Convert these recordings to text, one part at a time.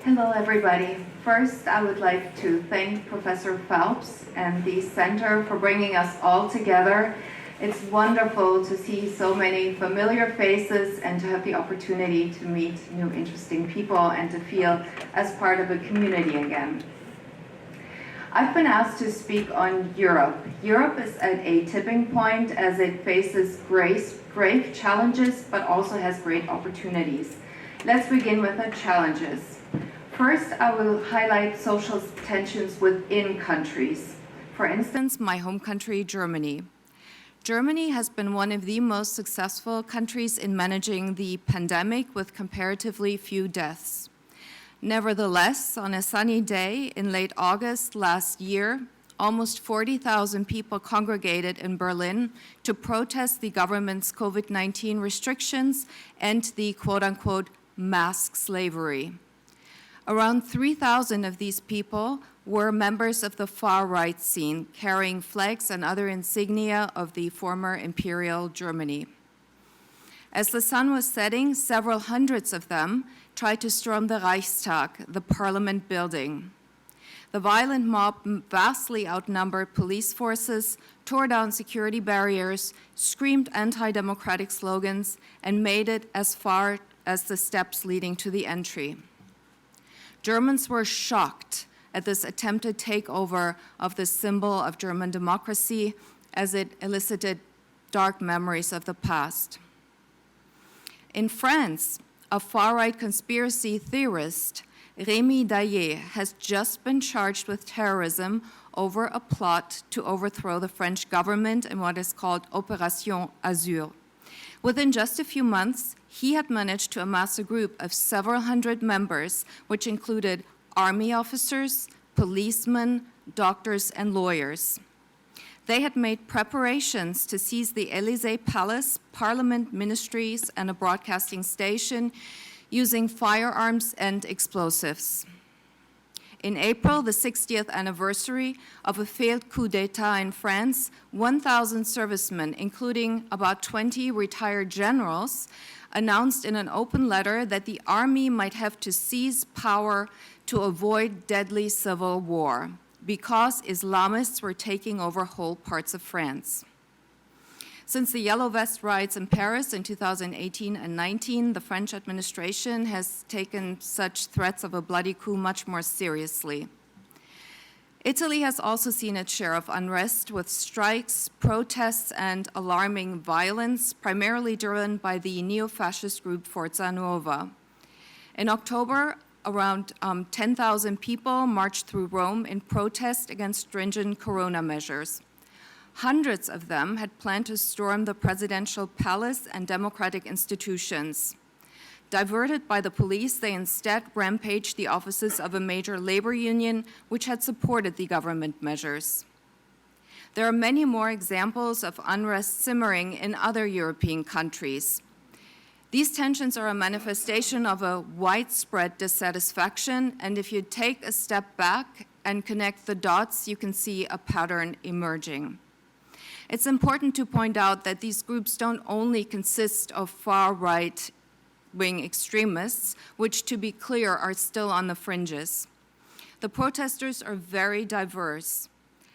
Hello, everybody. First, I would like to thank Professor Phelps and the Center for bringing us all together. It's wonderful to see so many familiar faces and to have the opportunity to meet new interesting people and to feel as part of a community again. I've been asked to speak on Europe. Europe is at a tipping point as it faces grave challenges, but also has great opportunities. Let's begin with the challenges. First, I will highlight social tensions within countries. For instance, my home country, Germany. Germany has been one of the most successful countries in managing the pandemic with comparatively few deaths. Nevertheless, on a sunny day in late August last year, almost 40,000 people congregated in Berlin to protest the government's COVID-19 restrictions and the quote-unquote mask slavery. Around 3,000 of these people were members of the far-right scene, carrying flags and other insignia of the former imperial Germany. As the sun was setting, several hundreds of them tried to storm the Reichstag, the parliament building. The violent mob vastly outnumbered police forces, tore down security barriers, screamed anti-democratic slogans, and made it as far as the steps leading to the entry. Germans were shocked at this attempted takeover of the symbol of German democracy as it elicited dark memories of the past. In France, a far-right conspiracy theorist, Rémi Daillé, has just been charged with terrorism over a plot to overthrow the French government in what is called Opération Azur. Within just a few months, he had managed to amass a group of several hundred members, which included army officers, policemen, doctors, and lawyers. They had made preparations to seize the Élysée Palace, parliament, ministries, and a broadcasting station using firearms and explosives. In April, the 60th anniversary of a failed coup d'etat in France, 1,000 servicemen, including about 20 retired generals, announced in an open letter that the army might have to seize power to avoid deadly civil war, because Islamists were taking over whole parts of France. Since the Yellow Vest riots in Paris in 2018 and 19, the French administration has taken such threats of a bloody coup much more seriously. Italy has also seen its share of unrest with strikes, protests, and alarming violence, primarily driven by the neo-fascist group Forza Nuova. In October, around 10,000 people marched through Rome in protest against stringent corona measures. Hundreds of them had planned to storm the presidential palace and democratic institutions. Diverted by the police, they instead rampaged the offices of a major labor union which had supported the government measures. There are many more examples of unrest simmering in other European countries. These tensions are a manifestation of a widespread dissatisfaction, and if you take a step back and connect the dots, you can see a pattern emerging. It's important to point out that these groups don't only consist of far-right wing extremists, which, to be clear, are still on the fringes. The protesters are very diverse.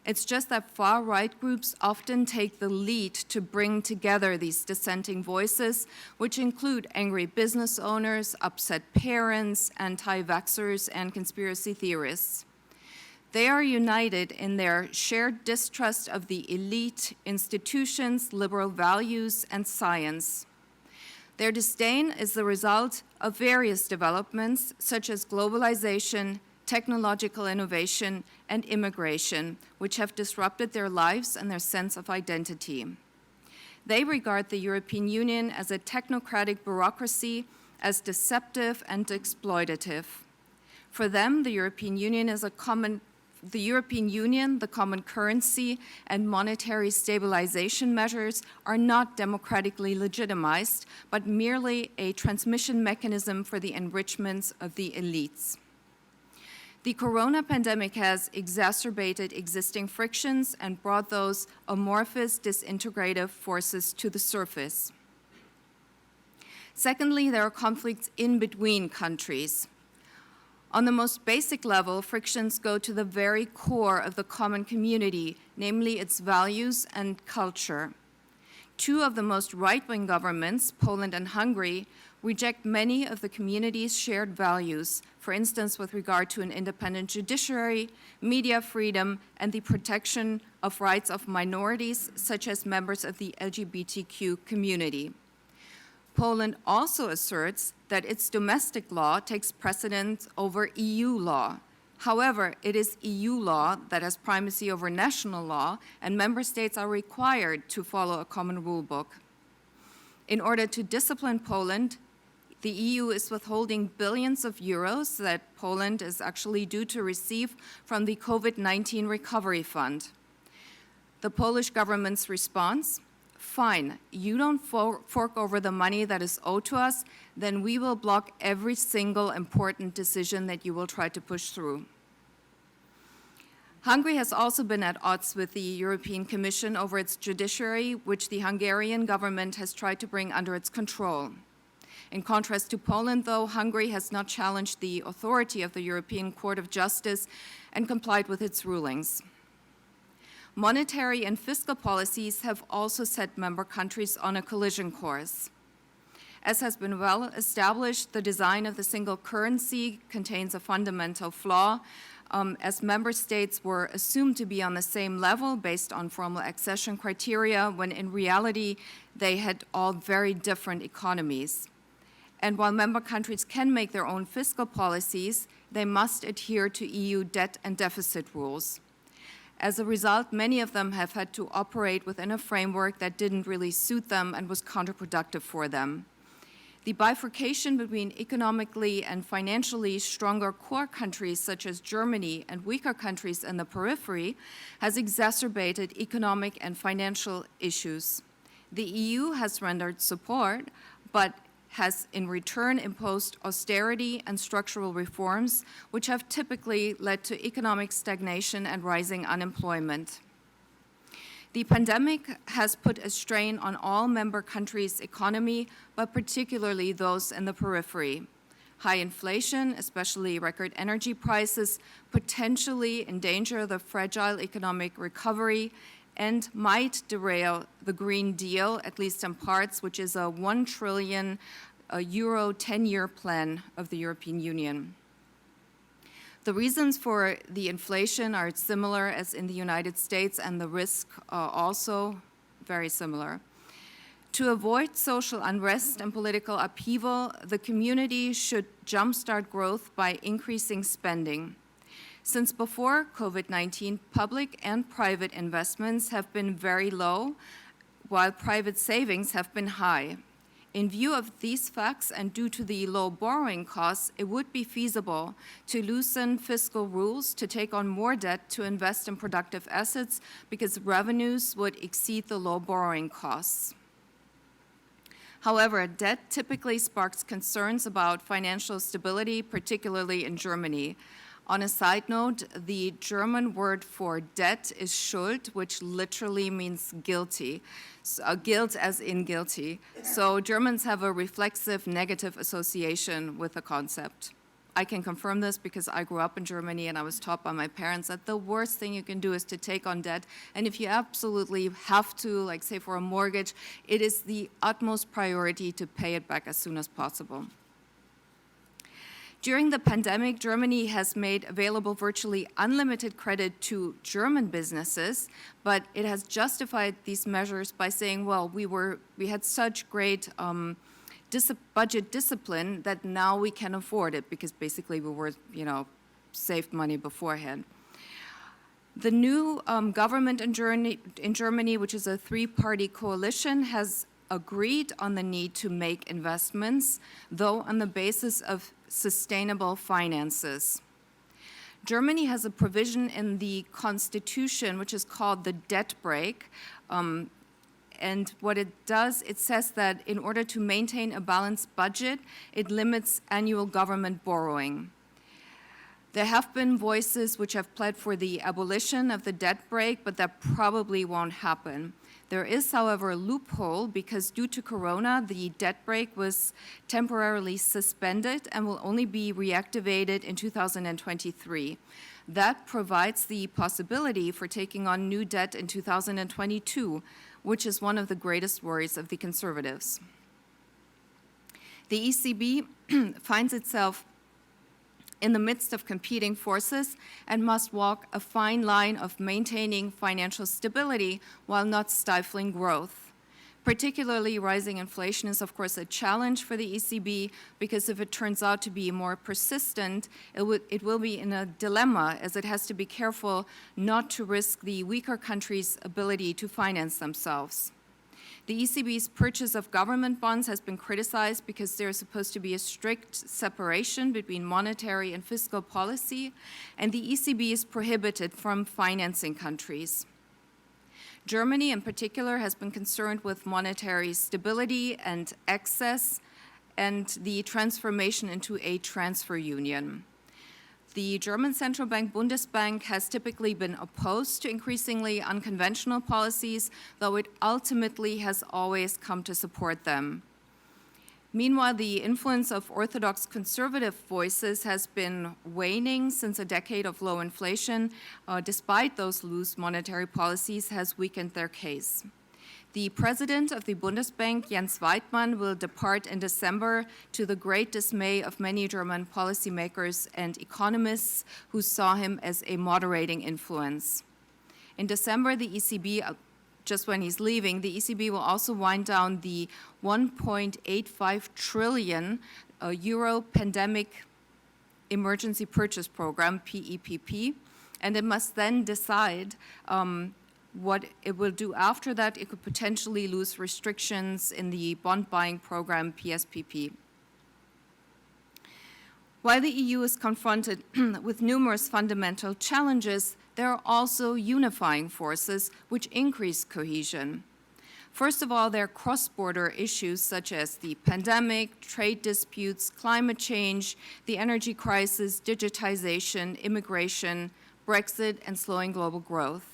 It's just that far-right groups often take the lead to bring together these dissenting voices, which include angry business owners, upset parents, anti-vaxxers, and conspiracy theorists. They are united in their shared distrust of the elite, institutions, liberal values, and science. Their disdain is the result of various developments, such as globalization, technological innovation, and immigration, which have disrupted their lives and their sense of identity. They regard the European Union as a technocratic bureaucracy, as deceptive and exploitative. For them, the European Union, the common currency, and monetary stabilization measures are not democratically legitimized, but merely a transmission mechanism for the enrichments of the elites. The corona pandemic has exacerbated existing frictions and brought those amorphous, disintegrative forces to the surface. Secondly, there are conflicts in between countries. On the most basic level, frictions go to the very core of the common community, namely its values and culture. Two of the most right-wing governments, Poland and Hungary, reject many of the community's shared values, for instance, with regard to an independent judiciary, media freedom, and the protection of rights of minorities, such as members of the LGBTQ community. Poland also asserts that its domestic law takes precedence over EU law. However, it is EU law that has primacy over national law, and member states are required to follow a common rule book. In order to discipline Poland, the EU is withholding billions of euros that Poland is actually due to receive from the COVID-19 Recovery Fund. The Polish government's response: fine, you don't fork over the money that is owed to us, then we will block every single important decision that you will try to push through. Hungary has also been at odds with the European Commission over its judiciary, which the Hungarian government has tried to bring under its control. In contrast to Poland, though, Hungary has not challenged the authority of the European Court of Justice and complied with its rulings. Monetary and fiscal policies have also set member countries on a collision course. As has been well established, the design of the single currency contains a fundamental flaw, as member states were assumed to be on the same level based on formal accession criteria, when in reality they had all very different economies. And while member countries can make their own fiscal policies, they must adhere to EU debt and deficit rules. As a result, many of them have had to operate within a framework that didn't really suit them and was counterproductive for them. The bifurcation between economically and financially stronger core countries such as Germany and weaker countries in the periphery has exacerbated economic and financial issues. The EU has rendered support, but has in return imposed austerity and structural reforms, which have typically led to economic stagnation and rising unemployment. The pandemic has put a strain on all member countries' economy, but particularly those in the periphery. High inflation, especially record energy prices, potentially endanger the fragile economic recovery and might derail the Green Deal, at least in parts, which is a 1 trillion euro 10-year plan of the European Union. The reasons for the inflation are similar as in the United States, and the risk also very similar. To avoid social unrest and political upheaval, the community should jumpstart growth by increasing spending. Since before COVID-19, public and private investments have been very low, while private savings have been high. In view of these facts and due to the low borrowing costs, it would be feasible to loosen fiscal rules to take on more debt to invest in productive assets because revenues would exceed the low borrowing costs. However, debt typically sparks concerns about financial stability, particularly in Germany. On a side note, the German word for debt is Schuld, which literally means guilty, guilt as in guilty. So Germans have a reflexive negative association with the concept. I can confirm this because I grew up in Germany and I was taught by my parents that the worst thing you can do is to take on debt. And if you absolutely have to, like say for a mortgage, it is the utmost priority to pay it back as soon as possible. During the pandemic, Germany has made available virtually unlimited credit to German businesses, but it has justified these measures by saying, well, we had such great budget discipline that now we can afford it because basically we were, saved money beforehand. The new government in Germany, which is a three-party coalition, has agreed on the need to make investments, though on the basis of sustainable finances. Germany has a provision in the constitution which is called the debt brake, and what it does, it says that in order to maintain a balanced budget, it limits annual government borrowing. There have been voices which have pled for the abolition of the debt brake, but that probably won't happen. There is, however, a loophole because due to Corona, the debt brake was temporarily suspended and will only be reactivated in 2023. That provides the possibility for taking on new debt in 2022, which is one of the greatest worries of the conservatives. The ECB finds itself in the midst of competing forces and must walk a fine line of maintaining financial stability while not stifling growth. Particularly, rising inflation is, of course, a challenge for the ECB because if it turns out to be more persistent, it will be in a dilemma as it has to be careful not to risk the weaker countries' ability to finance themselves. The ECB's purchase of government bonds has been criticized because there is supposed to be a strict separation between monetary and fiscal policy, and the ECB is prohibited from financing countries. Germany, in particular, has been concerned with monetary stability and access and the transformation into a transfer union. The German central bank Bundesbank has typically been opposed to increasingly unconventional policies, though it ultimately has always come to support them. Meanwhile, the influence of orthodox conservative voices has been waning since a decade of low inflation, despite those loose monetary policies, has weakened their case. The president of the Bundesbank, Jens Weidmann, will depart in December to the great dismay of many German policymakers and economists who saw him as a moderating influence. In December, the ECB, just when he's leaving, the ECB will also wind down the 1.85 trillion euro pandemic emergency purchase program, PEPP, and it must then decide what it will do after that. It could potentially lose restrictions in the bond buying program, PSPP. While the EU is confronted with numerous fundamental challenges, there are also unifying forces which increase cohesion. First of all, there are cross-border issues such as the pandemic, trade disputes, climate change, the energy crisis, digitization, immigration, Brexit, and slowing global growth.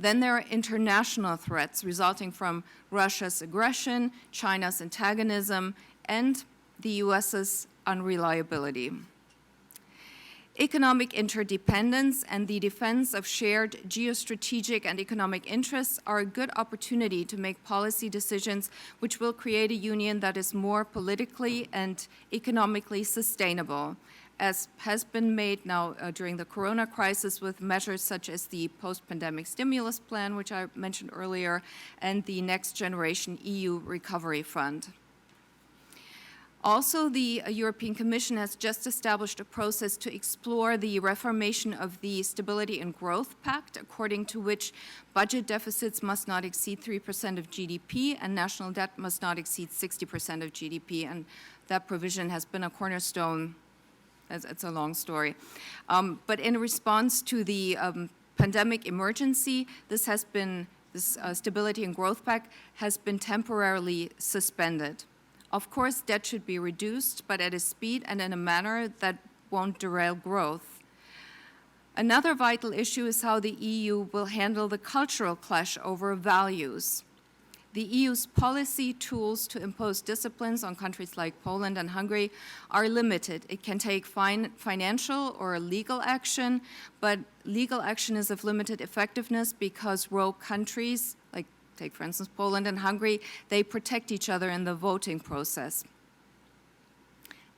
Then there are international threats resulting from Russia's aggression, China's antagonism, and the US's unreliability. Economic interdependence and the defense of shared geostrategic and economic interests are a good opportunity to make policy decisions which will create a union that is more politically and economically sustainable, as has been made now during the Corona crisis with measures such as the post-pandemic stimulus plan, which I mentioned earlier, and the Next Generation EU Recovery Fund. Also, the European Commission has just established a process to explore the reformation of the Stability and Growth Pact, according to which budget deficits must not exceed 3% of GDP and national debt must not exceed 60% of GDP, and that provision has been a cornerstone. It's a long story. But in response to the pandemic emergency, this Stability and Growth Pact has been temporarily suspended. Of course, debt should be reduced, but at a speed and in a manner that won't derail growth. Another vital issue is how the EU will handle the cultural clash over values. The EU's policy tools to impose disciplines on countries like Poland and Hungary are limited. It can take financial or legal action, but legal action is of limited effectiveness because rogue countries, like take, for instance, Poland and Hungary, they protect each other in the voting process.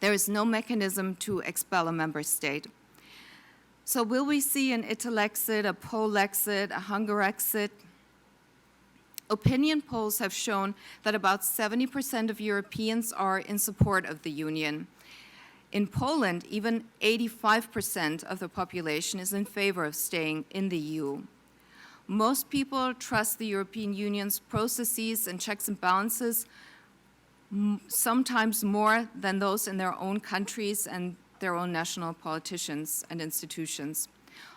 There is no mechanism to expel a member state. So will we see an Italexit, a Polexit, a Hungarexit? Opinion polls have shown that about 70% of Europeans are in support of the Union. In Poland, even 85% of the population is in favor of staying in the EU. Most people trust the European Union's processes and checks and balances sometimes more than those in their own countries and their own national politicians and institutions.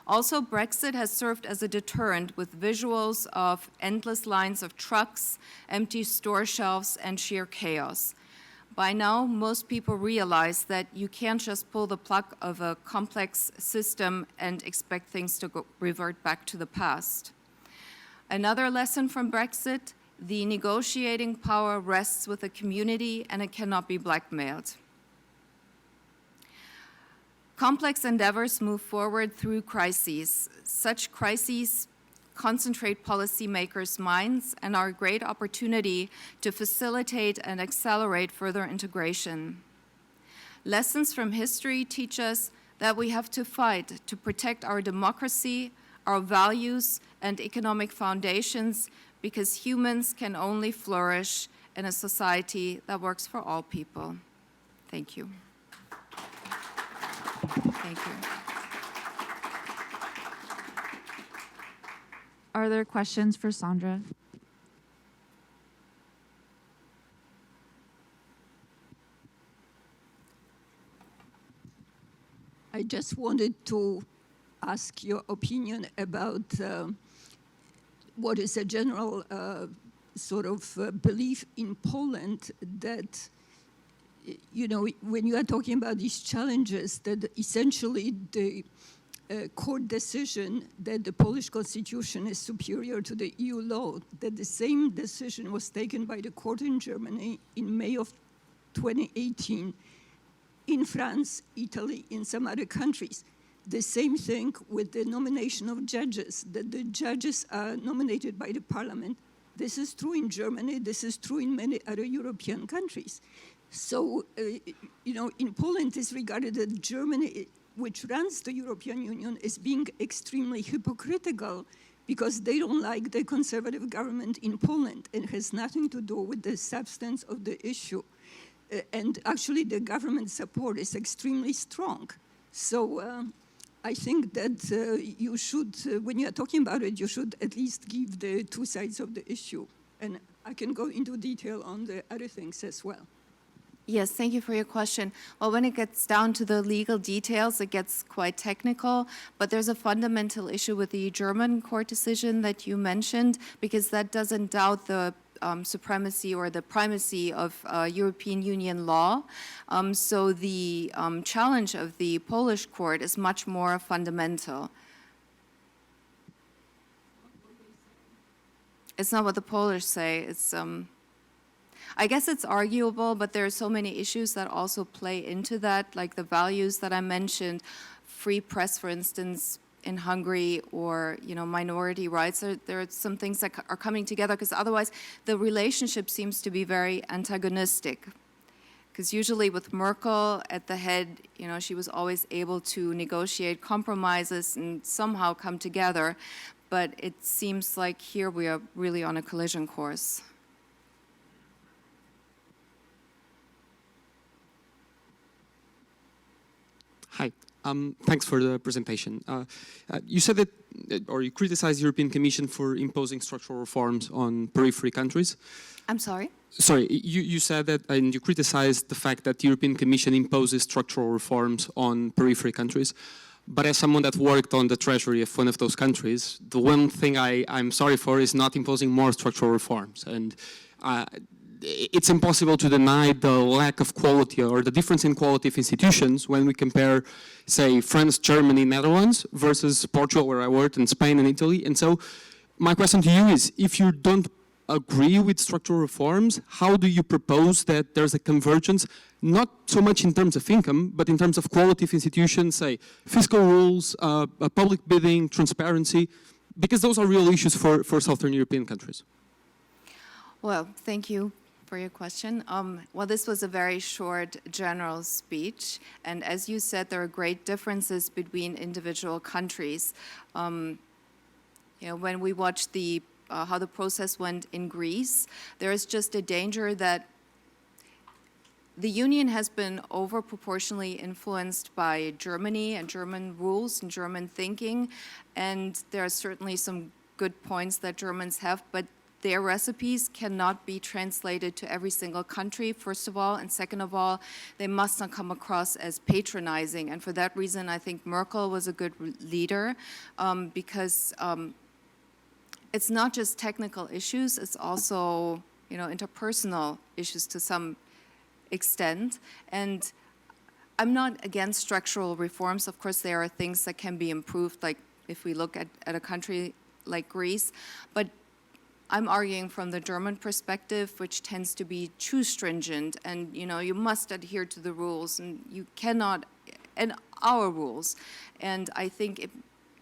Also, Brexit has served as a deterrent with visuals of endless lines of trucks, empty store shelves, and sheer chaos. By now, most people realize that you can't just pull the plug of a complex system and expect things to revert back to the past. Another lesson from Brexit: the negotiating power rests with the community and it cannot be blackmailed. Complex endeavors move forward through crises. Such crises concentrate policymakers' minds and are a great opportunity to facilitate and accelerate further integration. Lessons from history teach us that we have to fight to protect our democracy, our values, and economic foundations, because humans can only flourish in a society that works for all people. Thank you. Thank you. Are there questions for Sandra? I just wanted to ask your opinion about what is a general sort of belief in Poland that, you know, when you are talking about these challenges, that essentially the court decision that the Polish constitution is superior to the EU law, that the same decision was taken by the court in Germany in May of 2018, in France, Italy, in some other countries. The same thing with the nomination of judges, that the judges are nominated by the parliament. This is true in Germany, this is true in many other European countries. So, you know, in Poland it's regarded that Germany, which runs the European Union, is being extremely hypocritical because they don't like the conservative government in Poland. It has nothing to do with the substance of the issue. And actually the government support is extremely strong. So I think that you should, when you are talking about it, you should at least give the two sides of the issue. And I can go into detail on the other things as well. Yes, thank you for your question. Well, when it gets down to the legal details, it gets quite technical, but there's a fundamental issue with the German court decision that you mentioned, because that doesn't doubt the supremacy or the primacy of European Union law. So the challenge of the Polish court is much more fundamental. It's not what the Polish say. It's I guess it's arguable, but there are so many issues that also play into that, like the values that I mentioned, free press, for instance, in Hungary, or, you know, minority rights. There are some things that are coming together, because otherwise the relationship seems to be very antagonistic. Because usually with Merkel at the head, you know, she was always able to negotiate compromises and somehow come together. But it seems like here we are really on a collision course. Hi. Thanks for the presentation. You said that, or you criticized the European Commission for imposing structural reforms on periphery countries. I'm sorry? Sorry, you said that, and you criticized the fact that the European Commission imposes structural reforms on periphery countries. But as someone that worked on the treasury of one of those countries, the one thing I'm sorry for is not imposing more structural reforms. And it's impossible to deny the lack of quality or the difference in quality of institutions when we compare, say, France, Germany, Netherlands versus Portugal, where I worked, and Spain and Italy. And so my question to you is, if you don't agree with structural reforms, how do you propose that there's a convergence, not so much in terms of income, but in terms of quality of institutions, say, fiscal rules, public bidding, transparency, because those are real issues for Southern European countries? Well, thank you for your question. Well, this was a very short general speech, and as you said, there are great differences between individual countries. You know, when we watch the how the process went in Greece, there is just a danger that the Union has been over-proportionally influenced by Germany and German rules and German thinking, and there are certainly some good points that Germans have, but their recipes cannot be translated to every single country, first of all, and second of all, they must not come across as patronizing. And for that reason, I think Merkel was a good leader, because it's not just technical issues, it's also, you know, interpersonal issues to some extent. And I'm not against structural reforms. Of course, there are things that can be improved, like if we look at a country like Greece, but I'm arguing from the German perspective, which tends to be too stringent, and you must adhere to the rules, and you cannot, and our rules. And I think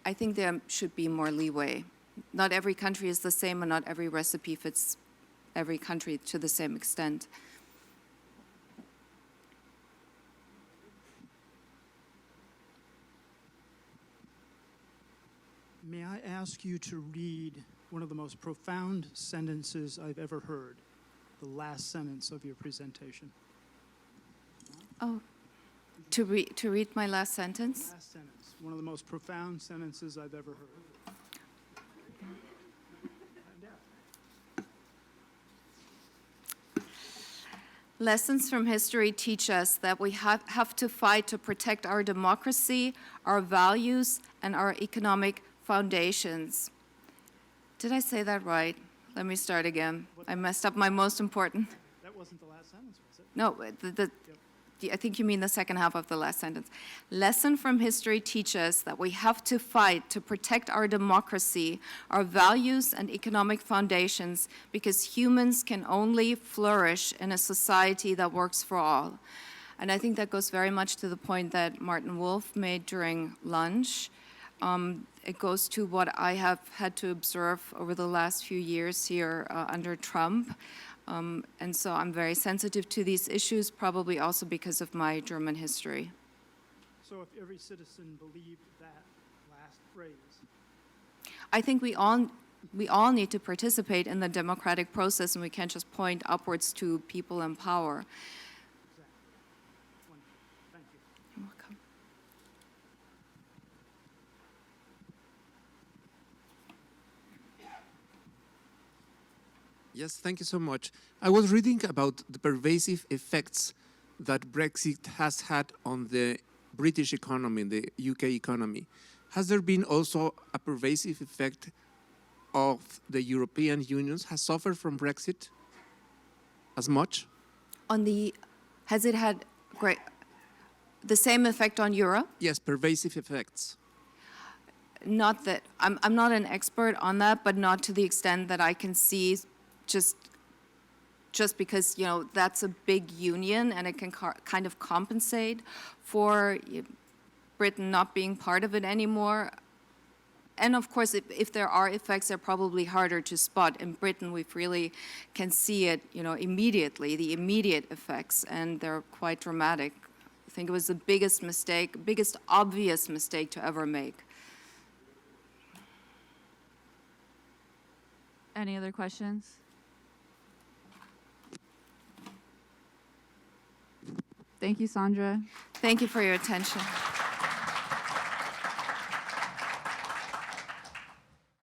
there should be more leeway. Not every country is the same, and not every recipe fits every country to the same extent. May I ask you to read one of the most profound sentences I've ever heard, the last sentence of your presentation? Oh, to read my last sentence? Last sentence, one of the most profound sentences I've ever heard. Lessons from history teach us that we have to fight to protect our democracy, our values, and our economic foundations. Did I say that right? Let me start again. I messed up my most important. That wasn't the last sentence, was it? No, I think you mean the second half of the last sentence. Lesson from history teach us that we have to fight to protect our democracy, our values, and economic foundations, because humans can only flourish in a society that works for all. And I think that goes very much to the point that Martin Wolf made during lunch. It goes to what I have had to observe over the last few years here under Trump. And so I'm very sensitive to these issues, probably also because of my German history. So if every citizen believed that last phrase, I think we all need to participate in the democratic process, and we can't just point upwards to people in power. exactly. Wonderful. Thank you. You're welcome. Yes, thank you so much. I was reading about the pervasive effects that Brexit has had on the British economy, the UK economy. Has there been also a pervasive effect of the European Union has suffered from Brexit as much? Has it had the same effect on Europe? Yes, pervasive effects. Not that, I'm not an expert on that, but not to the extent that I can see just because, that's a big union and it can kind of compensate for Britain not being part of it anymore. And of course, if there are effects, they're probably harder to spot. In Britain, we really can see it, immediately, the immediate effects, and they're quite dramatic. I think it was the biggest obvious mistake to ever make. Any other questions? Thank you, Sandra. Thank you for your attention.